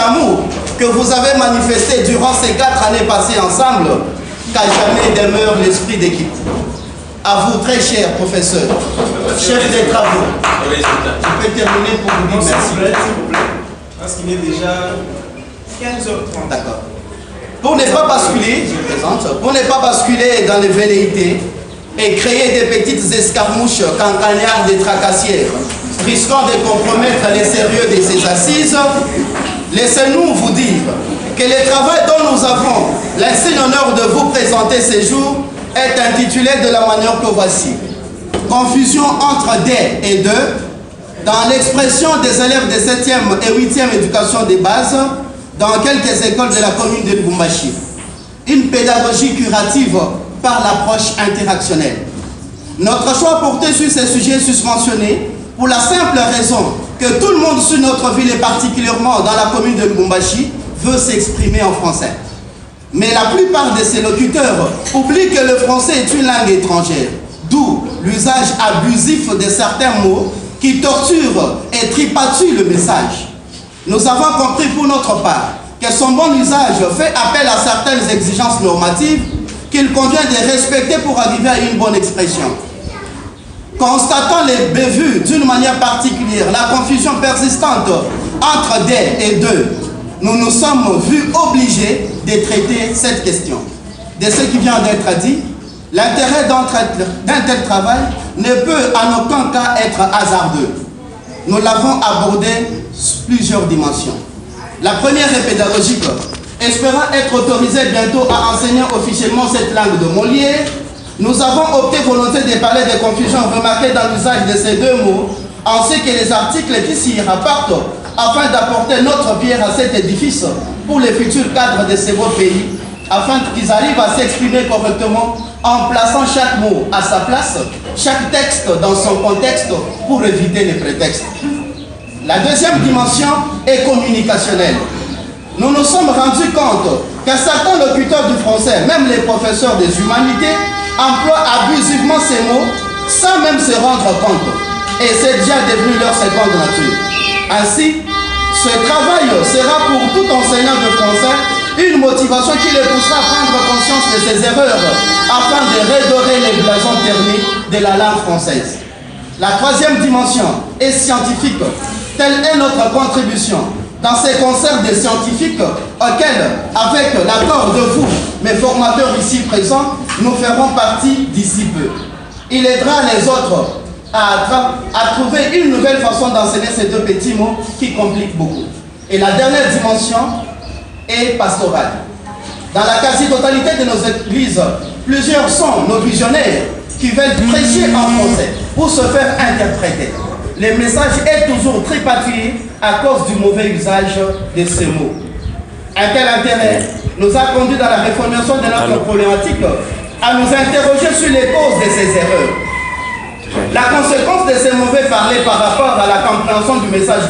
d'amour que vous avez manifesté durant ces 4 années passées ensemble, qu'à jamais demeure l'esprit d'équipe. À vous, très cher professeur, chef des travaux, je peux terminer pour vous dire merci. S'il vous plaît, parce qu'il est déjà 15h30. D'accord. Pour ne pas basculer, je présente, pour ne pas basculer dans les velléités et créer des petites escarmouches campagnardes et tracassières, risquant de compromettre les sérieux de ces assises, laissez-nous vous dire que le travail dont nous avons l'insigne honneur de vous présenter ce jour est intitulé de la manière que voici. Confusion entre des et de dans l'expression des élèves de 7e et 8e éducation de base dans quelques écoles de la commune de Lubumbashi. Une pédagogie curative par l'approche interactionnelle. Notre choix porté sur ces sujets susmentionnés pour la simple raison que tout le monde sur notre ville et particulièrement dans la commune de Lubumbashi veut s'exprimer en français. Mais la plupart de ces locuteurs oublient que le français est une langue étrangère, d'où l'usage abusif de certains mots qui torturent et tripatouillent le message. Nous avons compris pour notre part que son bon usage fait appel à certaines exigences normatives qu'il convient de respecter pour arriver à une bonne expression. Constatant les bévues d'une manière particulière, la confusion persistante entre des et de, nous nous sommes vus obligés de traiter cette question. De ce qui vient d'être dit, l'intérêt d'un tel travail ne peut en aucun cas être hasardeux. Nous l'avons abordé sur plusieurs dimensions. La première est pédagogique. Espérant être autorisé bientôt à enseigner officiellement cette langue de Molière, nous avons opté volonté de parler des confusions remarquées dans l'usage de ces deux mots, ainsi que les articles qui s'y rapportent, afin d'apporter notre pierre à cet édifice pour les futurs cadres de ces beaux pays, afin qu'ils arrivent à s'exprimer correctement en plaçant chaque mot à sa place, chaque texte dans son contexte pour éviter les prétextes. La deuxième dimension est communicationnelle. Nous nous sommes rendus compte que certains locuteurs du français, même les professeurs des humanités, emploient abusivement ces mots sans même se rendre compte. Et c'est déjà devenu leur seconde nature. Ainsi, ce travail sera pour tout enseignant de français une motivation qui le poussera à prendre conscience de ses erreurs afin de redorer les blasons ternis de la langue française. La troisième dimension est scientifique. Telle est notre contribution dans ces concerts de scientifiques auxquels, avec l'accord de vous, mes formateurs ici présents, nous ferons partie d'ici peu. Il aidera les autres à trouver une nouvelle façon d'enseigner ces deux petits mots qui compliquent beaucoup. Et la dernière dimension est pastorale. Dans la quasi-totalité de nos églises, plusieurs sont nos visionnaires qui veulent prêcher en français pour se faire interpréter. Le message est toujours tripatouillé à cause du mauvais usage de ces mots. Un tel intérêt nous a conduit dans la réformation de notre problématique à nous interroger sur les causes de ces erreurs. La conséquence de ces mauvais parlers par rapport à la compréhension du message